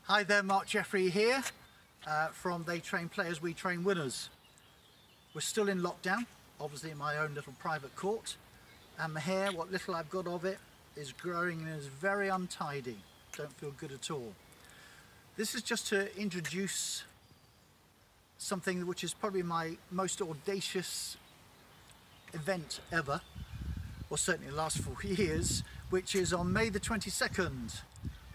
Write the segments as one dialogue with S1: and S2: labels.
S1: Hi there, Mark Jeffery here from They Train Players, We Train Winners. We're still in lockdown, obviously in my own little private court, and my hair, what little I've got of it, is growing and is very untidy. Don't feel good at all. This is just to introduce something which is probably my most audacious event ever, or certainly the last 4 years, which is on May the 22nd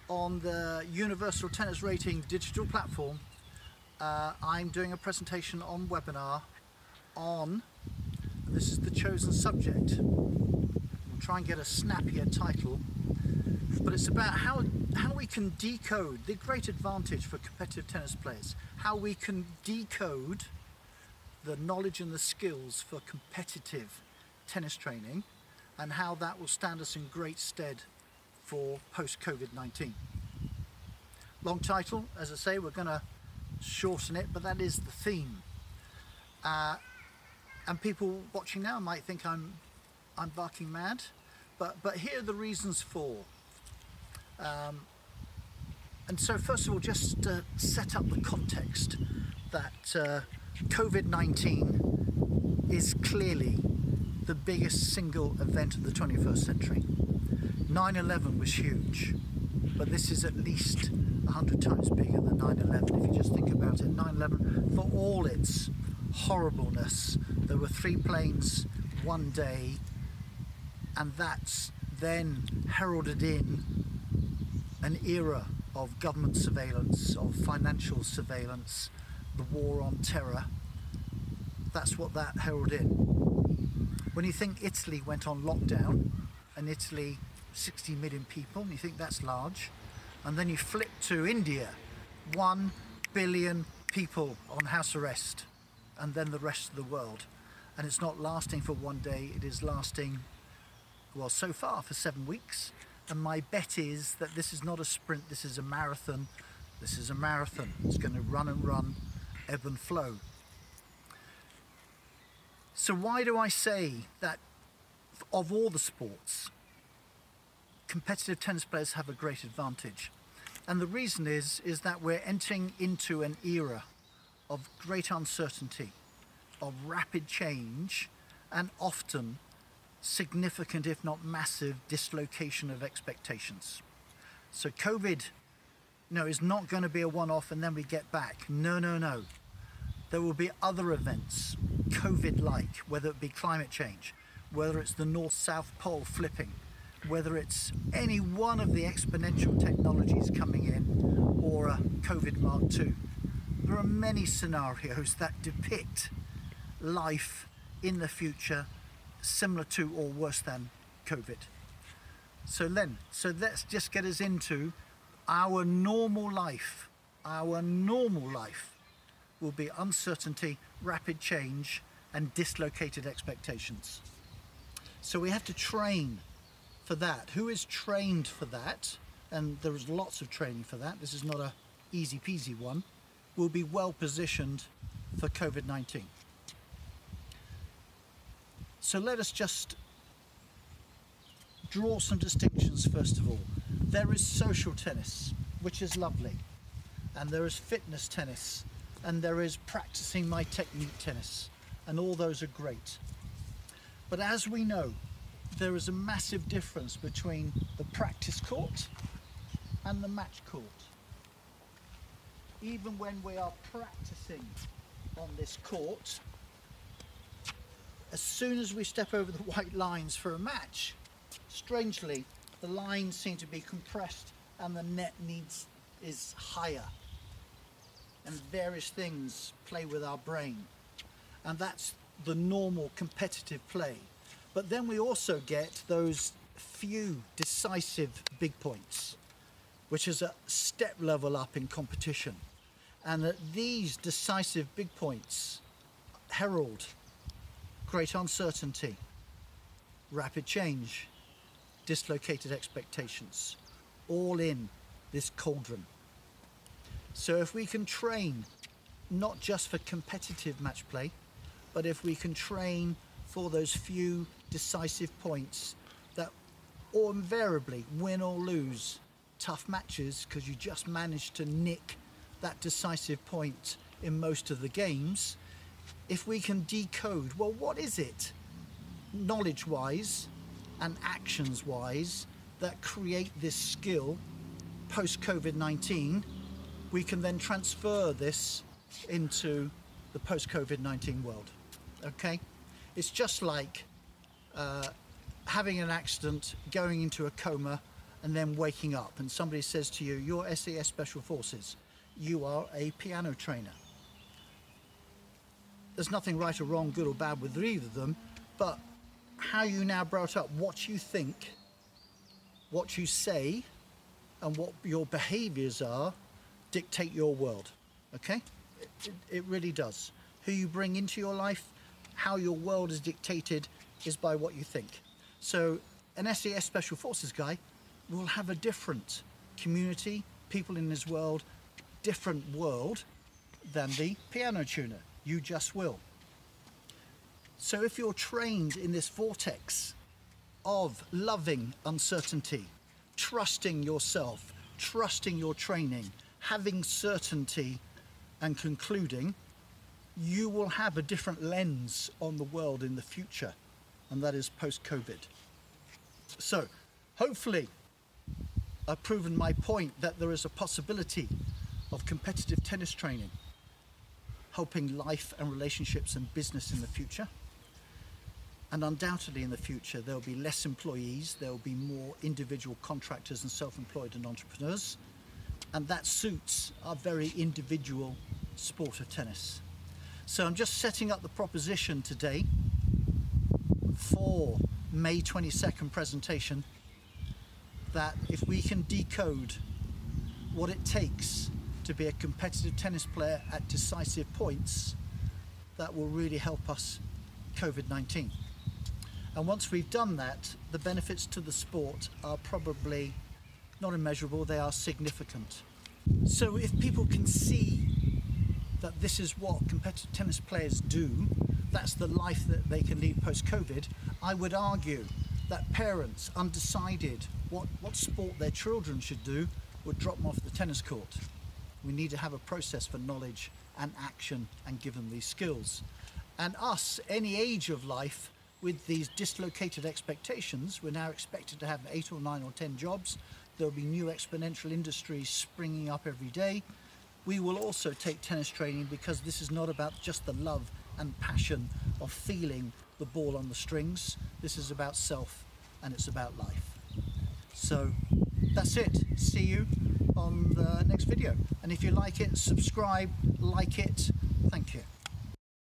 S1: on the Universal Tennis Rating digital platform. I'm doing a presentation on webinar on, and this is the chosen subject. We'll try and get a snappier title, but it's about how we can decode the great advantage for competitive tennis players, how we can decode the knowledge and the skills for competitive tennis training, and how that will stand us in great stead for post-COVID-19. Long title, as I say, we're going to shorten it, but that is the theme. And people watching now might think I'm barking mad, but here are the reasons for. And so first of all, just to set up the context that COVID-19 is clearly the biggest single event of the 21st century. 9/11 was huge, but this is at least 100 times bigger than 9/11 if you just think about it. 9/11, for all its horribleness, there were 3 planes one day, and that's then heralded in an era of government surveillance, of financial surveillance, the war on terror. That's what that heralded in. When you think Italy went on lockdown, and Italy 60 million people, and you think that's large, and then you flip to India, 1 billion people on house arrest, and then the rest of the world. And it's not lasting for one day, it is lasting, well, so far for 7 weeks. And my bet is that this is not a sprint, this is a marathon. This is a marathon. It's going to run and run, ebb and flow. So why do I say that of all the sports, competitive tennis players have a great advantage? And the reason is that we're entering into an era of great uncertainty, of rapid change, and often significant, if not massive, dislocation of expectations. So COVID, is not going to be a one-off and then we get back. No. There will be other events, COVID-like, whether it be climate change, whether it's the North-South pole flipping, whether it's any one of the exponential technologies coming in, or a COVID Mark II. There are many scenarios that depict life in the future similar to or worse than COVID. So let's just get us into our normal life. Our normal life will be uncertainty, rapid change, and dislocated expectations. So we have to train for that. Who is trained for that? And there is lots of training for that. This is not a easy peasy one. Will be well positioned for COVID-19. So let us just draw some distinctions first of all. There is social tennis, which is lovely, and there is fitness tennis, and there is practicing my technique tennis, and all those are great. But as we know, there is a massive difference between the practice court and the match court. Even when we are practicing on this court, as soon as we step over the white lines for a match, strangely, the lines seem to be compressed and the net is higher. And various things play with our brain. And that's the normal competitive play. But then we also get those few decisive big points, which is a step level up in competition. And that these decisive big points herald great uncertainty, rapid change, dislocated expectations, all in this cauldron. So if we can train not just for competitive match play, but if we can train for those few decisive points that or invariably, win or lose, tough matches because you just managed to nick that decisive point in most of the games. If we can decode, well, what is it, knowledge-wise and actions-wise, that create this skill post-COVID-19, we can then transfer this into the post-COVID-19 world, okay? It's just like having an accident, going into a coma, and then waking up, and somebody says to you, you're SAS Special Forces, you are a piano trainer. There's nothing right or wrong, good or bad with either of them, but how you now brought up, what you think, what you say, and what your behaviors are dictate your world, okay? It really does. Who you bring into your life, how your world is dictated is by what you think. So an SAS Special Forces guy will have a different community, people in his world, different world than the piano tuner. You just will. So if you're trained in this vortex of loving uncertainty, trusting yourself, trusting your training, having certainty and concluding, you will have a different lens on the world in the future, and that is post-COVID. So hopefully I've proven my point that there is a possibility of competitive tennis training helping life and relationships and business in the future. And undoubtedly in the future there will be less employees, there will be more individual contractors and self-employed and entrepreneurs, and that suits our very individual sport of tennis. So I'm just setting up the proposition today for May 22nd presentation, that if we can decode what it takes to be a competitive tennis player at decisive points, that will really help us COVID-19. And once we've done that, the benefits to the sport are probably not immeasurable, they are significant. So if people can see that this is what competitive tennis players do, that's the life that they can lead post-COVID, I would argue that parents undecided what sport their children should do would drop them off the tennis court. We need to have a process for knowledge and action and give them these skills. And us, any age of life, with these dislocated expectations, we're now expected to have 8 or 9 or 10 jobs. There'll be new exponential industries springing up every day. We will also take tennis training because this is not about just the love and passion of feeling the ball on the strings. This is about self and it's about life. So that's it. See you on the next video. And if you like it, subscribe, like it. Thank you.